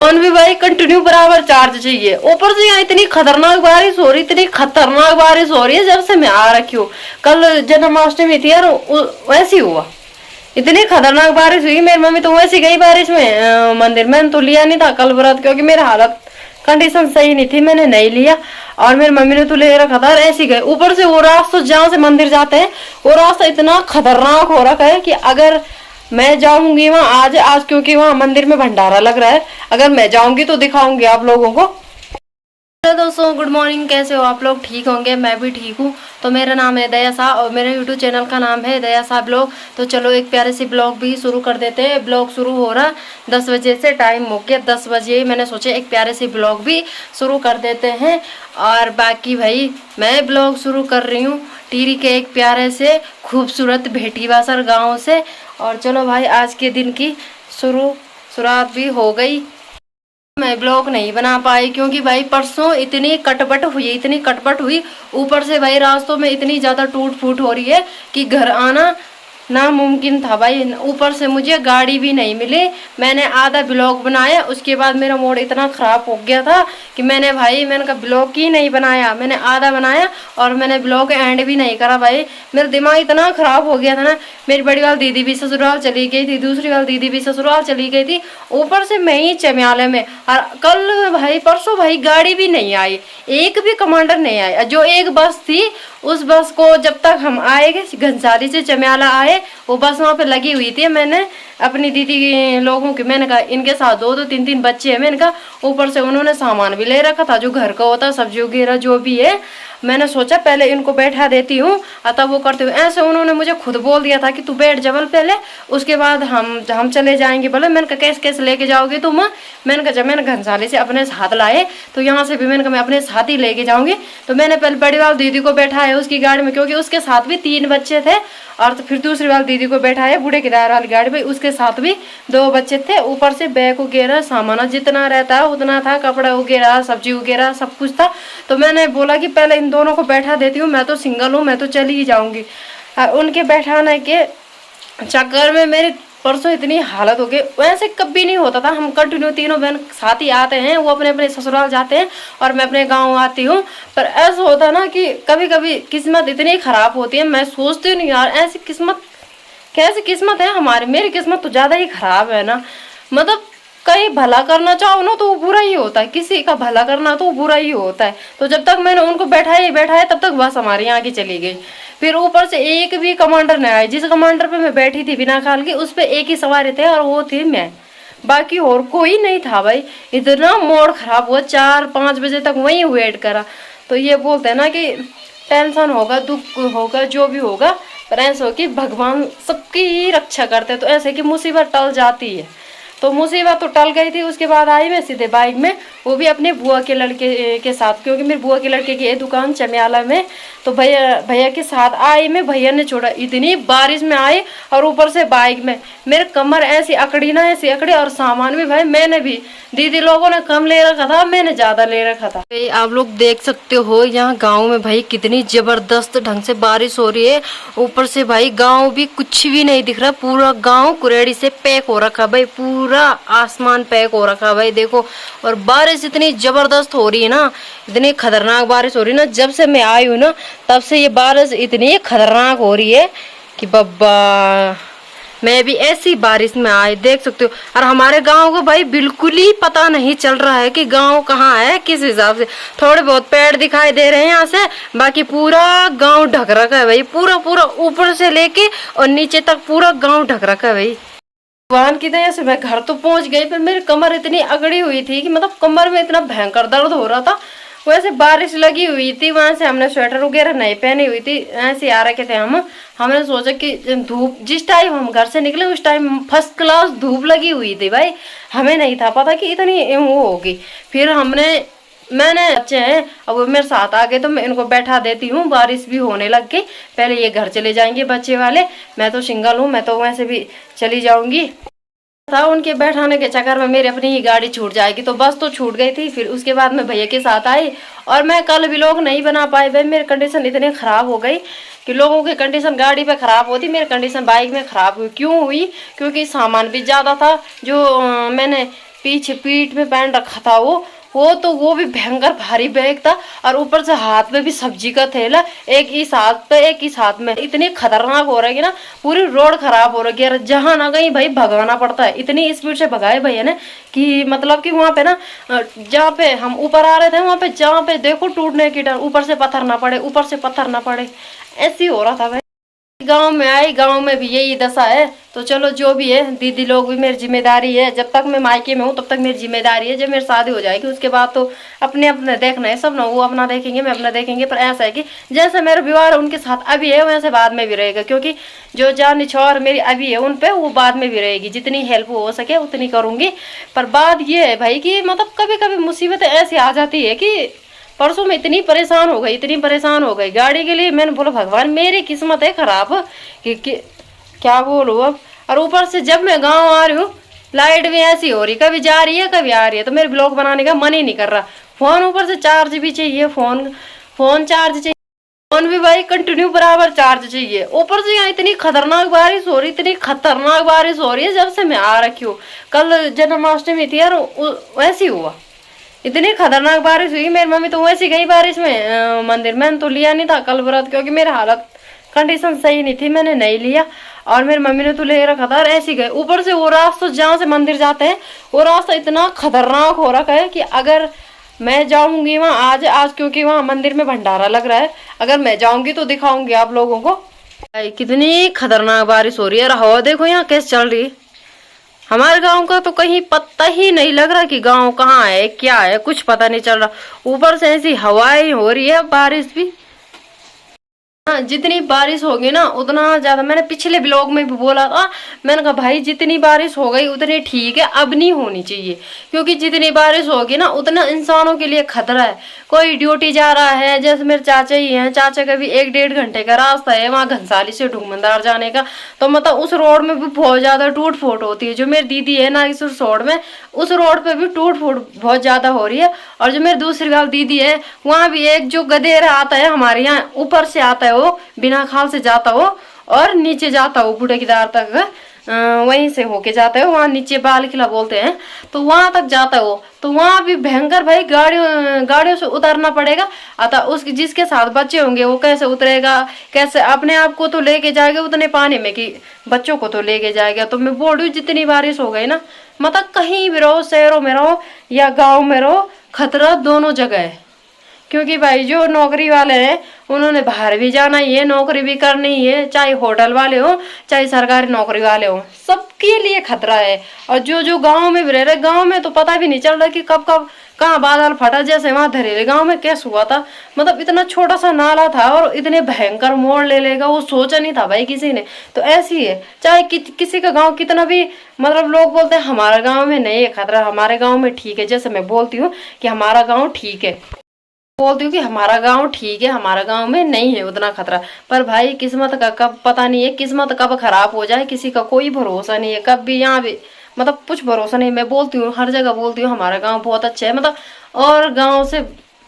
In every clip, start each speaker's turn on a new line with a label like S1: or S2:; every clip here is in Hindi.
S1: फोन भी भाई कंटिन्यू बराबर चार्ज चाहिए। ऊपर से यहाँ इतनी खतरनाक बारिश हो रही, इतनी खतरनाक बारिश हो रही है जब से मैं आ रखी हूँ। कल जन्माष्टमी थी यार, वैसी हुआ, इतनी खतरनाक बारिश हुई। मेरी मम्मी तो वैसी गई बारिश में मंदिर। मैंने तो लिया नहीं था कल व्रत, क्योंकि मेरी हालत कंडीशन सही नहीं थी, मैंने नहीं लिया। और मेरी मम्मी ने तो ले रखा था, ऐसी गए। ऊपर से वो रास्ता जहाँ से मंदिर जाते हैं वो रास्ता इतना खतरनाक हो रखा है कि अगर मैं जाऊंगी वहां आज क्योंकि वहां मंदिर में भंडारा लग रहा है, अगर मैं जाऊंगी तो दिखाऊंगी आप लोगों को। हेलो दोस्तों, गुड मॉर्निंग। कैसे हो आप लोग? ठीक होंगे, मैं भी ठीक हूँ। तो मेरा नाम है दया सा और मेरे यूट्यूब चैनल का नाम है दया सा ब्लॉग। तो चलो एक प्यारे सी ब्लॉग भी शुरू कर देते हैं। ब्लॉग शुरू हो रहा 10 बजे से, टाइम हो गया 10 बजे। मैंने सोचा एक प्यारे सी ब्लॉग भी शुरू कर देते हैं। और बाकी भाई मैं ब्लॉग शुरू कर रही हूँ टिहरी के एक प्यारे से खूबसूरत भेटीवासर गाँव से। और चलो भाई आज के दिन की शुरुआत भी हो गई। मैं ब्लॉग नहीं बना पाई क्योंकि भाई परसों इतनी कटपट हुई। ऊपर से भाई रास्तों में इतनी ज्यादा टूट फूट हो रही है कि घर आना नामुमकिन था भाई। ऊपर से मुझे गाड़ी भी नहीं मिली। मैंने आधा ब्लॉग बनाया, उसके बाद मेरा मूड इतना खराब हो गया था कि मैंने कहा ब्लॉग ही नहीं बनाया। मैंने आधा बनाया और मैंने ब्लॉग एंड भी नहीं करा भाई। मेरा दिमाग इतना खराब हो गया था ना। मेरी बड़ी वाली दीदी भी ससुराल चली गई थी, दूसरी वाली दीदी भी ससुराल चली गई थी, ऊपर से मैं ही चम्याले में। और कल भाई परसों भाई गाड़ी भी नहीं आई, एक भी कमांडर नहीं आया। जो एक बस थी उस बस को जब तक हम आएंगे घनसाली से चम्याला आए, वो बस वहाँ पे लगी हुई थी। मैंने अपनी दीदी के लोगों के, मैंने कहा इनके साथ दो दो तीन तीन बच्चे हैं, मैंने कहा ऊपर से उन्होंने सामान भी ले रखा था जो घर का होता है, सब्जी वगैरह जो भी है। मैंने सोचा पहले इनको बैठा देती हूँ तब वो करते हुए। ऐसे उन्होंने मुझे खुद बोल दिया था कि तू बैठ जबल पहले, उसके बाद हम चले जाएंगे। बोले, मैंने कहा कैसे कैसे लेके जाओगे तुम? मैंने कहा जब मैंने घनसाली से अपने साथ लाए तो यहाँ से भी मैंने कहा मैं अपने साथ ही लेके जाऊंगी। तो मैंने पहले बड़ी वाली दीदी को बैठाया उसकी गाड़ी में, क्योंकि उसके साथ भी 3 बच्चे थे। और तो फिर दूसरी वाली दीदी को बैठाया बूढ़े किराए वाली गाड़ी में, उसके साथ भी 2 बच्चे थे। ऊपर से बैग वगैरह सामान जितना रहता है उतना था, कपड़ा वगैरह सब्जी वगैरह सब कुछ था। तो मैंने बोला कि पहले इन दोनों को बैठा देती हूँ, मैं तो सिंगल हूँ, मैं तो चली ही जाऊंगी। उनके बैठाने के चक्कर में मेरी परसों इतनी हालत हो गई। वैसे कभी नहीं होता था, हम कंटिन्यू तीनों बहन साथ ही आते हैं, वो अपने अपने ससुराल जाते हैं और मैं अपने गांव आती हूँ। पर ऐसा होता है ना कि कभी कभी किस्मत इतनी खराब होती है। मैं सोचती नहीं यार ऐसी किस्मत कैसी किस्मत है हमारी। मेरी किस्मत तो ज्यादा ही खराब है ना। मतलब कहीं भला करना चाहो ना तो वो बुरा ही होता है, किसी का भला करना तो वो बुरा ही होता है। तो जब तक मैंने उनको बैठाया तब तक बस हमारी यहाँ की चली गई। फिर ऊपर से एक भी कमांडर नहीं आया। जिस कमांडर पे मैं बैठी थी बिना खाल की, उस पे एक ही सवारी थे और वो थी मैं, बाकी और कोई नहीं था भाई। इतना मूड खराब हुआ, 4-5 बजे तक वहीं वेट करा। तो ये बोलते हैं ना कि टेंशन होगा, दुख होगा, जो भी होगा, पर ऐसा हो कि भगवान सबकी ही रक्षा करते हैं। तो ऐसे कि मुसीबत टल जाती है। तो मुसीबत तो टल गई थी। उसके बाद आई मैं सीधे बाइक में, वो भी अपने बुआ के लड़के के साथ, क्योंकि मेरी बुआ के लड़के की दुकान चमियाला में। तो भैया के साथ आई मैं, भैया ने छोड़ा। इतनी बारिश में आई और ऊपर से बाइक में मेरे कमर ऐसी अकड़ी ना, ऐसी अकड़ी। और सामान भी भाई मैंने भी, दीदी लोगों ने कम ले रखा था, मैंने ज्यादा ले रखा था। आप लोग देख सकते हो यहाँ गाँव में भाई कितनी जबरदस्त ढंग से बारिश हो रही है। ऊपर से भाई गाँव भी कुछ भी नहीं दिख रहा, पूरा गाँव कुरेड़ी से पैक हो रखा भाई, पूरा आसमान पैक हो रखा भाई देखो। और बारिश इतनी जबरदस्त हो रही है ना, इतनी खतरनाक बारिश हो रही है ना। जब से मैं आई हूँ ना तब से ये बारिश इतनी खतरनाक हो रही है कि बब्बा मैं भी ऐसी बारिश में आई, देख सकते हो। और हमारे गांव को भाई बिल्कुल ही पता नहीं चल रहा है कि गांव कहाँ है किस हिसाब से। थोड़े बहुत पेड़ दिखाई दे रहे हैं यहाँ से, बाकी पूरा गांव ढक रखा है भाई, पूरा पूरा ऊपर से लेके और नीचे तक पूरा गांव ढक रखा है भाई। भगवान की दया से मैं घर तो पहुंच गई, पर मेरी कमर इतनी अगड़ी हुई थी कि मतलब कमर में इतना भयंकर दर्द हो रहा था। वैसे बारिश लगी हुई थी, वहां से हमने स्वेटर वगैरह नहीं पहनी हुई थी, ऐसे आ रखे थे हम। हमने सोचा कि धूप जिस टाइम हम घर से निकले उस टाइम फर्स्ट क्लास धूप लगी हुई थी भाई। हमें नहीं था पता कि इतनी वो होगी। फिर मैंने बच्चे हैं अब वो मेरे साथ आ गए तो मैं इनको बैठा देती हूँ। बारिश भी होने लग गई, पहले ये घर चले जाएंगे बच्चे वाले, मैं तो सिंगल हूँ, मैं तो वैसे भी चली जाऊंगी। था उनके बैठाने के चक्कर में मेरी अपनी ही गाड़ी छूट जाएगी, तो बस तो छूट गई थी। फिर उसके बाद मैं भैया के साथ आई और मैं कल भी लोग नहीं बना पाई भाई। मेरी कंडीशन इतनी खराब हो गई कि लोगों की कंडीशन गाड़ी पे खराब होती, मेरी कंडीशन बाइक में खराब हुई। क्यों हुई? क्योंकि सामान भी ज्यादा था जो मैंने पीछे पीठ में पहन रखा था वो तो वो भी भयंकर भारी बैग था, और ऊपर से हाथ में भी सब्जी का थैला, एक इस हाथ पे एक इस हाथ में। इतनी खतरनाक हो रही है ना, पूरी रोड खराब हो रही है, जहां ना कहीं भाई भगाना पड़ता है। इतनी स्पीड से भगाए भैया ने कि मतलब कि वहां पे ना, जहाँ पे हम ऊपर आ रहे थे वहां पे, जहाँ पे देखो टूटने की डर, ऊपर से पत्थर ना पड़े, ऊपर से पत्थर ना पड़े, ऐसी हो रहा था भाई। गांव में आई, गांव में भी यही दशा है। तो चलो जो भी है, दीदी लोग भी मेरी जिम्मेदारी है। जब तक मैं मायके में हूँ तब तक मेरी जिम्मेदारी है। जब मेरी शादी हो जाएगी उसके बाद तो अपने अपने देखना है सब ना, वो अपना देखेंगे, मैं अपना देखेंगे। पर ऐसा है कि जैसे मेरा व्यवहार उनके साथ अभी है वैसे बाद में भी रहेगा, क्योंकि जो जान निछावर मेरी अभी है उन पे, वो बाद में भी रहेगी। जितनी हेल्प हो सके उतनी करूंगी। पर बात ये है भाई कि मतलब कभी कभी मुसीबतें ऐसी आ जाती है कि परसों में इतनी परेशान हो गई, इतनी परेशान हो गई गाड़ी के लिए। मैंने बोला भगवान मेरी किस्मत है खराब कि क्या बोलूँ अब। और ऊपर से जब मैं गांव आ रही हूँ, लाइट भी ऐसी हो रही, कभी जा रही है कभी आ रही है, तो मेरे ब्लॉग बनाने का मन ही नहीं कर रहा। फोन ऊपर से चार्ज भी चाहिए, फोन फोन चार्ज चाहिए, फोन भी भाई कंटिन्यू बराबर चार्ज चाहिए। ऊपर से यहाँ इतनी खतरनाक बारिश हो रही, इतनी खतरनाक बारिश हो रही है जब से मैं आ रखी हूँ। कल जन्माष्टमी थी यार, वैसी हुआ, इतनी खतरनाक बारिश हुई। मेरी मम्मी तो वैसी गई बारिश में मंदिर। मैंने तो लिया नहीं था कल व्रत, क्योंकि मेरी हालत कंडीशन सही नहीं थी, मैंने नहीं लिया। और मेरी मम्मी ने तो ले रखा था, और ऐसी गए। ऊपर से वो रास्ता जहाँ से मंदिर जाते हैं, वो रास्ता इतना खतरनाक हो रखा है कि अगर मैं जाऊंगी वहाँ आज क्योंकि वहाँ मंदिर में भंडारा लग रहा है, अगर मैं जाऊंगी तो दिखाऊंगी आप लोगों को। भाई कितनी खतरनाक बारिश हो रही है। और हवा देखो यहाँ कैसे चल रही है। हमारे गांव का तो कहीं पता ही नहीं लग रहा कि गांव कहाँ है क्या है, कुछ पता नहीं चल रहा। ऊपर से ऐसी हवाएं हो रही है, बारिश भी। हाँ, जितनी बारिश होगी ना उतना ज्यादा, मैंने पिछले ब्लॉग में भी बोला था, मैंने कहा भाई जितनी बारिश हो गई उतनी ठीक है, अब नहीं होनी चाहिए। क्योंकि जितनी बारिश होगी ना उतना इंसानों के लिए खतरा है। कोई ड्यूटी जा रहा है, जैसे मेरे चाचा ही हैं, चाचा का भी 1-1.5 घंटे का रास्ता है वहाँ घनसाली से ढूंढमंदार जाने का। तो मतलब उस रोड में भी बहुत ज्यादा टूट फूट होती है। जो मेरी दीदी है ना इस रोड में, उस रोड पे भी टूट फूट बहुत ज्यादा हो रही है। और जो मेरी दूसरी वाली दीदी है, वहाँ भी एक जो गधेरा आता है हमारे यहाँ, ऊपर से आता है वो, बिना खाल से जाता हो और नीचे जाता हो बूढ़े की दार तक, वहीं से होके जाता है, वहाँ नीचे बाल किला बोलते हैं, तो वहां तक जाता है वो। तो वहां भी भयंकर भाई गाड़ियों से उतरना पड़ेगा। अतः उसके जिसके साथ बच्चे होंगे वो कैसे उतरेगा, कैसे अपने आप को तो लेके जाएगा उतने पानी में कि बच्चों को तो लेके जाएगा। तो मैं बोल रही हूँ जितनी बारिश हो गई ना, मतलब कहीं भी रहो, शहरों में रहो या गाँव में रहो, खतरा दोनों जगह है। क्योंकि भाई जो नौकरी वाले हैं उन्होंने बाहर भी जाना ही है, नौकरी भी करनी ही है, चाहे होटल वाले हो चाहे सरकारी नौकरी वाले हो, सबके लिए खतरा है। और जो जो गांव में भी रह रहे, गांव में तो पता भी नहीं चल रहा कि कब कब कहाँ बादल फटा। जैसे वहां धरेले गांव में कैसे हुआ था, मतलब इतना छोटा सा नाला था और इतने भयंकर मोड़ ले लेगा, वो सोचा नहीं था भाई किसी ने। तो ऐसी है, चाहे किसी का गाँव कितना भी, मतलब लोग बोलते हैं हमारे गाँव में नहीं है खतरा, हमारे गाँव में ठीक है। जैसे मैं बोलती हूँ कि हमारा गाँव ठीक है, बोलती हूँ कि हमारा गांव ठीक है, हमारा गांव में नहीं है उतना खतरा। पर भाई किस्मत का कब पता नहीं है, किस्मत कब खराब हो जाए किसी का कोई भरोसा नहीं है। कब भी यहाँ भी मतलब कुछ भरोसा नहीं। मैं बोलती हूँ हर जगह बोलती हूँ हमारा गांव बहुत अच्छा है, मतलब और गांव से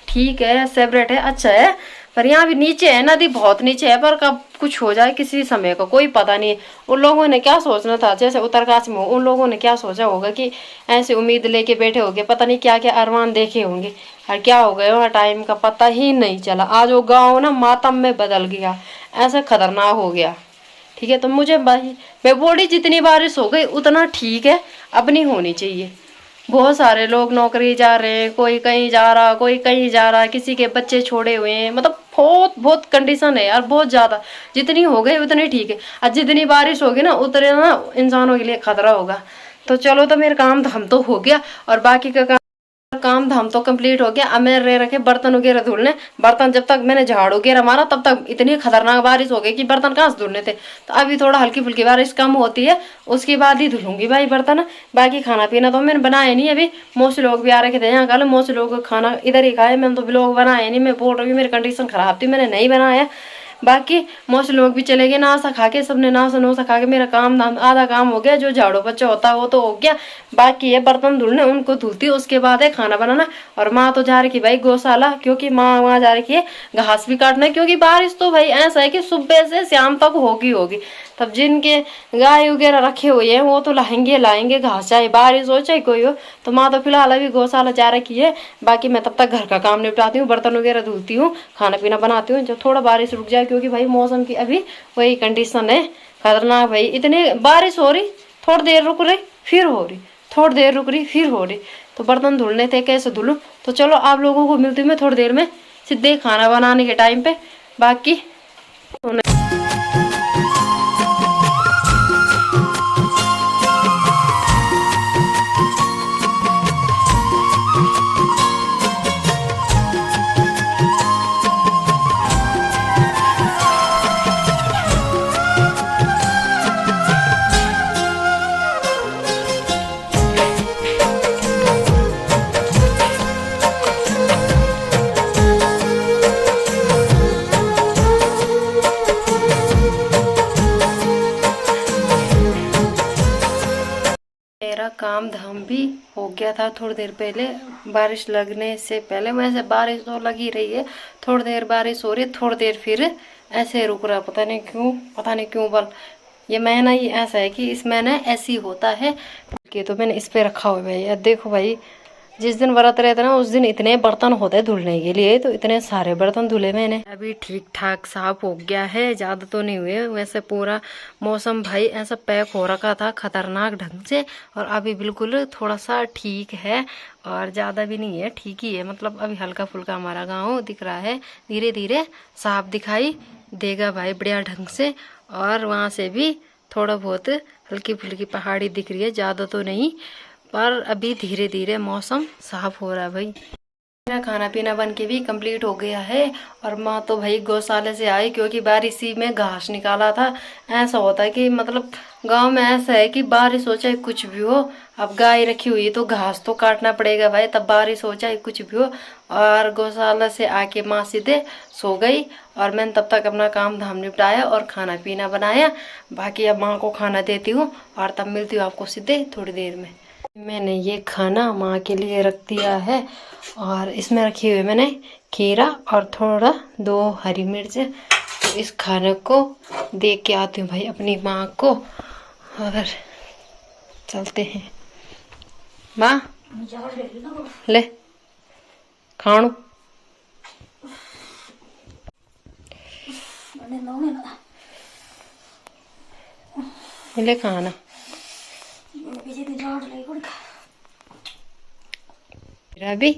S1: ठीक है, सेपरेट है, अच्छा है। पर यहाँ भी नीचे है, नदी बहुत नीचे है, पर कब कुछ हो जाए किसी समय का कोई पता नहीं है। उन लोगों ने क्या सोचना था, जैसे उत्तरकाशी में उन लोगों ने क्या सोचा होगा कि ऐसे उम्मीद लेके बैठे होंगे, पता नहीं क्या क्या अरमान देखे होंगे, और क्या हो गया वहाँ टाइम का पता ही नहीं चला। आज वो गाँव ना मातम में बदल गया, ऐसा खतरनाक हो गया। ठीक है, तो मुझे भाई मैं बोली जितनी बारिश हो गई उतना ठीक है, अब नहीं होनी चाहिए। बहुत सारे लोग नौकरी जा रहे हैं, कोई कहीं जा रहा, कोई कहीं जा रहा, किसी के बच्चे छोड़े हुए हैं, मतलब बहुत बहुत कंडीशन है यार, बहुत ज्यादा। जितनी हो गई उतनी ठीक है, और जितनी बारिश होगी ना उतने ना इंसानों के लिए खतरा होगा। तो चलो, तो मेरा काम धाम तो हो गया, और बाकी का काम धाम तो कंप्लीट हो गया। अब मैं रह रखे बर्तन वगैरह धुलने। बर्तन जब तक मैंने झाड़ू वगैरह मारा तब तक इतनी खतरनाक बारिश हो गई कि बर्तन कहाँ से धुलने थे। तो अभी थोड़ा हल्की फुल्की बारिश कम होती है, उसके बाद ही धुलूंगी भाई बर्तन। बाकी खाना पीना तो मैंने बनाया नहीं अभी। मौसी लोग भी आ रखे थे यहाँ, कल मौसी लोग खाना इधर ही खाए, मैंने तो व्लॉग बनाया नहीं। मैं बोल रही हूँ मेरी कंडीशन खराब थी, मैंने नहीं बनाया। बाकी मौसी लोग भी चले गए नाश्ता खा के, सबने नाश्ता नोश्ता खा के। मेरा काम धाम आधा काम हो गया, जो झाड़ू पोछा होता है वो तो हो गया। बाकी है बर्तन धुलने, उनको धुलती, उसके बाद है खाना बनाना। और माँ तो जा रही भाई गौशाला, क्योंकि माँ वहाँ जा रही है घास भी काटना है। क्योंकि बारिश तो भाई ऐसा है कि सुबह से शाम तक होगी होगी, तब जिनके गाय वगैरह रखे हुए हैं वो तो लाएंगे घास, चाहे बारिश हो चाहे कोई हो। तो माँ तो फिलहाल अभी गौशाला जा रखी है। बाकी मैं तब तक घर का काम निपटाती हूँ, बर्तन वगैरह धुलती हूँ, खाना पीना बनाती हूँ जब थोड़ा बारिश रुक जाए, क्योंकि भाई मौसम की अभी वही कंडीशन है खतरनाक भाई। इतनी बारिश हो रही, थोड़ी देर रुक रही फिर हो रही, थोड़ी देर रुक रही फिर हो रही। तो बर्तन धुलने थे, कैसे धुलूं। तो चलो आप लोगों को मिलती हूँ मैं थोड़ी देर में सीधे खाना बनाने के टाइम पे। बाकी मेरा काम धाम भी हो गया था थोड़ी देर पहले, बारिश लगने से पहले। वैसे बारिश तो लगी रही है, थोड़ी देर बारिश हो रही है, थोड़ी देर फिर ऐसे रुक रहा, पता नहीं क्यों बल। ये महीना ही ऐसा है कि इस महीने ऐसे ही होता है। कि तो मैंने इस पे रखा हुआ है भाई, देखो भाई जिस दिन व्रत रहता है ना उस दिन इतने बर्तन होते हैं धुलने के लिए, तो इतने सारे बर्तन धुले मैंने। अभी ठीक ठाक साफ हो गया है, ज्यादा तो नहीं हुए। वैसे पूरा मौसम भाई ऐसा पैक हो रखा था खतरनाक ढंग से, और अभी बिल्कुल थोड़ा सा ठीक है, और ज्यादा भी नहीं है, ठीक ही है। मतलब अभी हल्का फुल्का हमारा गाँव दिख रहा है, धीरे धीरे साफ दिखाई देगा भाई बढ़िया ढंग से। और वहाँ से भी थोड़ा बहुत हल्की फुल्की पहाड़ी दिख रही है, ज्यादा तो नहीं, पर अभी धीरे धीरे मौसम साफ हो रहा है भाई। मेरा खाना पीना बन के भी कंप्लीट हो गया है, और माँ तो भाई गौशाले से आई, क्योंकि बारिश में घास निकाला था। ऐसा होता है कि मतलब गांव में ऐसा है कि बारिश हो चाहे कुछ भी हो, अब गाय रखी हुई है तो घास तो काटना पड़ेगा भाई, तब बारिश हो चाहे कुछ भी हो। और गौशाला से आके माँ सीधे सो गई, और मैंने तब तक अपना काम धाम निपटाया और खाना पीना बनाया। बाकी अब माँ को खाना देती हूँ, और तब मिलती हूँ आपको सीधे थोड़ी देर में। मैंने ये खाना माँ के लिए रख दिया है, और इसमें रखी हुई मैंने खीरा और थोड़ा 2 हरी मिर्च। तो इस खाने को दे के आती हूँ भाई अपनी माँ को, और चलते हैं। माँ ले खाणू ले खाना भी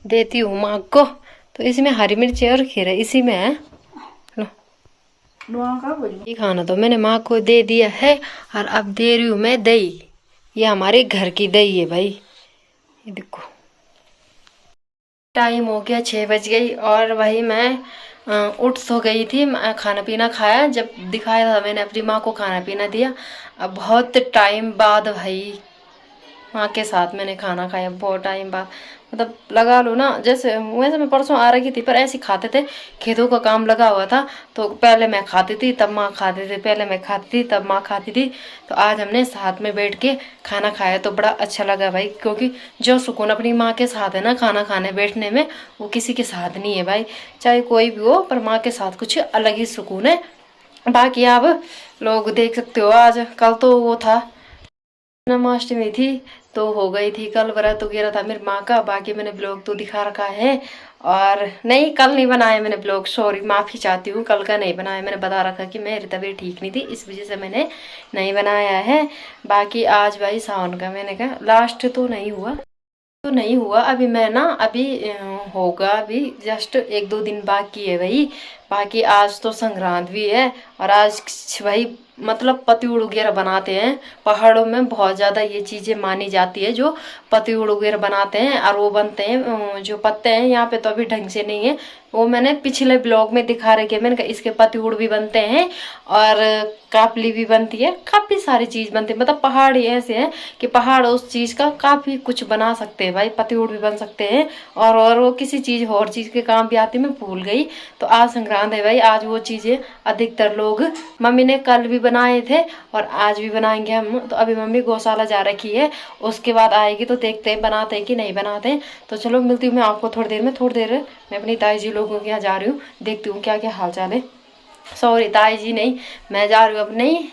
S1: देती हूँ माँ को। तो इसमें हरी मिर्च और खीरा इसी में है, ये खाना तो मैंने माँ को दे दिया है। और अब दे रही हूँ मैं दही, ये हमारे घर की दही है भाई, ये देखो। टाइम हो गया 6 बज गई, और भाई मैं उठ तो गई थी, खाना पीना खाया, जब दिखाया था मैंने अपनी माँ को खाना पीना दिया। अब बहुत टाइम बाद भाई माँ के साथ मैंने खाना खाया, बहुत टाइम बाद। मतलब लगा लो ना, जैसे वैसे मैं परसों आ रही थी पर ऐसे खाते थे, खेतों का काम लगा हुआ था, तो पहले मैं खाती थी तब माँ खाती थी, पहले मैं खाती थी तब माँ खाती थी। तो आज हमने साथ में बैठ के खाना खाया तो बड़ा अच्छा लगा भाई, क्योंकि जो सुकून अपनी माँ के साथ है ना खाना खाने बैठने में, वो किसी के साथ नहीं है भाई, चाहे कोई भी हो, पर माँ के साथ कुछ अलग ही सुकून है। बाकी आप लोग देख सकते हो, आज कल तो वो था जन्माष्टमी थी, तो हो गई थी, कल व्रत वगैरह था मेरी माँ का। बाकी मैंने ब्लॉग तो दिखा रखा है, और नहीं कल नहीं बनाया मैंने ब्लॉग, सॉरी माफ़ी चाहती हूँ, कल का नहीं बनाया। मैंने बता रखा कि मेरी तबीयत ठीक नहीं थी, इस वजह से मैंने नहीं बनाया है। बाकी आज भाई सावन का मैंने कहा लास्ट तो नहीं हुआ अभी मैं ना, अभी होगा, अभी जस्ट 1-2 दिन बाकी है भाई। बाकी आज तो संक्रांत भी है, और आज भाई मतलब पतिउड़ वगैरह बनाते हैं पहाड़ों में, बहुत ज़्यादा ये चीज़ें मानी जाती है, जो पतिउड़ वगैरह बनाते हैं, और वो बनते हैं जो पत्ते हैं, यहाँ पे तो अभी ढंग से नहीं है, वो मैंने पिछले ब्लॉग में दिखा रखे, मैंने कहा इसके पतिउड़ भी बनते हैं, और कापली भी बनती है, काफ़ी सारी चीज़ बनती है। मतलब पहाड़ ऐसे हैं कि पहाड़ उस चीज़ का काफ़ी कुछ बना सकते हैं भाई, पतिउड़ भी बन सकते हैं, और वो किसी चीज़ और चीज़ के काम भी आती है, मैं भूल गई। तो आज संक्रांत है भाई, आज वो चीज़ें अधिकतर लोग, मम्मी ने कल भी बनाए थे और आज भी बनाएंगे हम। तो अभी मम्मी गौशाला जा रखी है, उसके बाद आएगी तो देखते हैं बनाते हैं कि नहीं बनाते हैं। तो चलो मिलती हूँ मैं आपको थोड़ी देर में, मैं अपनी ताई जी लोगों के यहाँ जा रही हूँ, देखती हूँ क्या क्या हाल चाल है। सॉरी ताई जी नहीं, मैं जा रही हूँ अपनी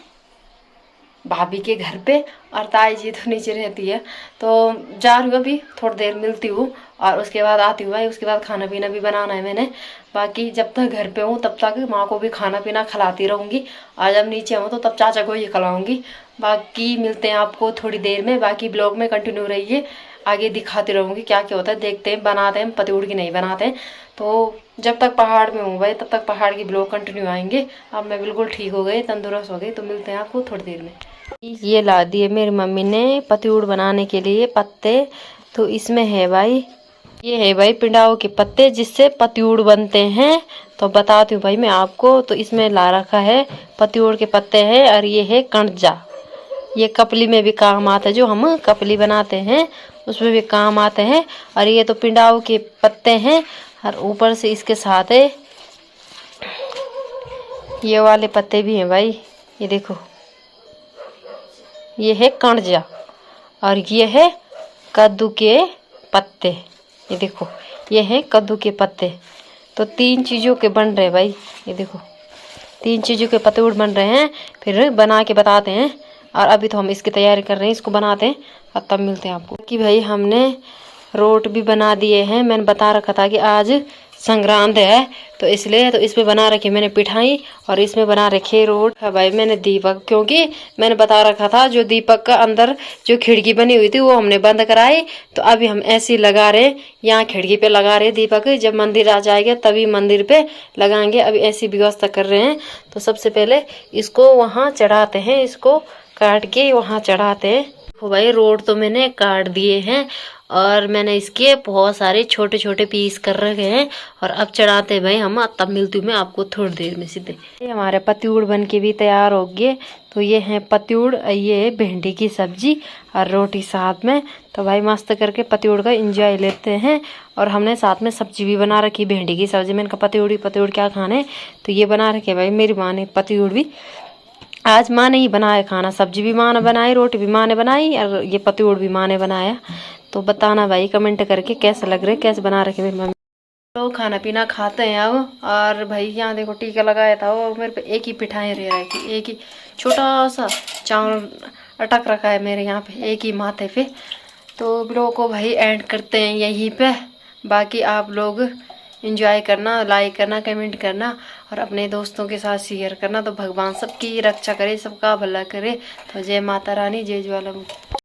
S1: भाभी के घर पे, और ताई जी तो नीचे रहती है। तो जा रही हूँ अभी, थोड़ी देर मिलती हूँ और उसके बाद आती हूँ भाई। उसके बाद खाना पीना भी बनाना है मैंने। बाकी जब तक घर पे हूँ तब तक माँ को भी खाना पीना खिलाती रहूँगी, और जब नीचे हूँ तो तब चाचा को ही खिलाऊँगी। बाकी मिलते हैं आपको थोड़ी देर में। बाकी ब्लॉग में कंटिन्यू रहिए, आगे दिखाती रहूँगी क्या क्या होता है। देखते हैं बनाते हैं पतौड़ की नहीं बनाते हैं। तो जब तक पहाड़ में हूँ भाई तब तक पहाड़ की ब्लॉग कंटिन्यू आएंगे। अब मैं बिल्कुल ठीक हो गई, तंदुरुस्त हो गई। तो मिलते हैं आपको थोड़ी देर में। ये ला दिए मेरी मम्मी ने पतौड़ बनाने के लिए पत्ते। तो इसमें है भाई, ये है भाई पिंडाओ के पत्ते जिससे पतौड़ बनते हैं। तो बताती हूँ भाई मैं आपको। तो इसमें ला रखा है पतौड़ के पत्ते हैं, और ये है कणजा। ये कपली में भी काम आता है, जो हम कपली बनाते हैं उसमें भी काम आते हैं। और ये तो पिंडाओ के पत्ते हैं, और ऊपर से इसके साथ है ये वाले पत्ते भी हैं भाई। ये देखो, ये है कणजा, और ये है कद्दू के पत्ते। ये देखो, ये है कद्दू के पत्ते। तो 3 चीज़ों के बन रहे भाई। ये देखो, 3 चीज़ों के पतौड़ बन रहे हैं। फिर बना के बताते हैं। और अभी तो हम इसकी तैयारी कर रहे हैं, इसको बनाते हैं और तब मिलते हैं आपको। कि भाई हमने रोट भी बना दिए हैं। मैंने बता रखा था कि आज संक्रांत है, तो इसलिए तो इसमें बना रखी मैंने पिठाई, और इसमें बना रखे रोट। है भाई मैंने दीपक, क्योंकि मैंने बता रखा था जो दीपक का अंदर जो खिड़की बनी हुई थी वो हमने बंद कराई। तो अभी हम ऐसे ही लगा रहे, यहाँ खिड़की पे लगा रहे दीपक। जब मंदिर आ जाएगा तभी मंदिर पे लगाएंगे। अभी ऐसी व्यवस्था कर रहे हैं। तो सबसे पहले इसको वहाँ चढ़ाते हैं, इसको काट के वहाँ चढ़ाते हैं। देखो भाई, रोट तो मैंने काट दिए हैं, और मैंने इसके बहुत सारे छोटे छोटे पीस कर रखे हैं। और अब चढ़ाते हैं भाई हम। तब मिलती हूँ मैं आपको थोड़ी देर में सीधे। ये हमारे पतौड़ बन के भी तैयार हो गए। तो ये है पतौड़, ये है भिंडी की सब्जी और रोटी साथ में। तो भाई मस्त करके पतौड़ का एंजॉय लेते हैं। और हमने साथ में सब्जी भी बना रखी, भिंडी की सब्जी। मैंने कहा पतौड़ क्या खाने, तो ये बना रखे भाई मेरी माँ ने पतौड़ भी। आज माँ ने ही बनाया खाना, सब्जी भी माँ ने बनाई, रोटी भी माँ ने बनाई, और ये पतौड़ भी माँ ने बनाया। तो बताना भाई कमेंट करके कैसे लग रहे, कैसे बना रखे मेरी मम्मी। तो खाना पीना खाते हैं अब। और भाई यहाँ देखो टीका लगाया था, वो मेरे पे एक ही पिठाई रह रही थी, एक ही छोटा सा चावल अटक रखा है मेरे यहाँ पे, एक ही माथे पे। तो ब्लॉग को भाई एंड करते हैं यहीं पे। बाकी आप लोग एंजॉय करना, लाइक करना, कमेंट करना, और अपने दोस्तों के साथ शेयर करना। तो भगवान सबकी रक्षा करे, सबका भला करे। तो जय माता रानी, जय ज्वालामुखी।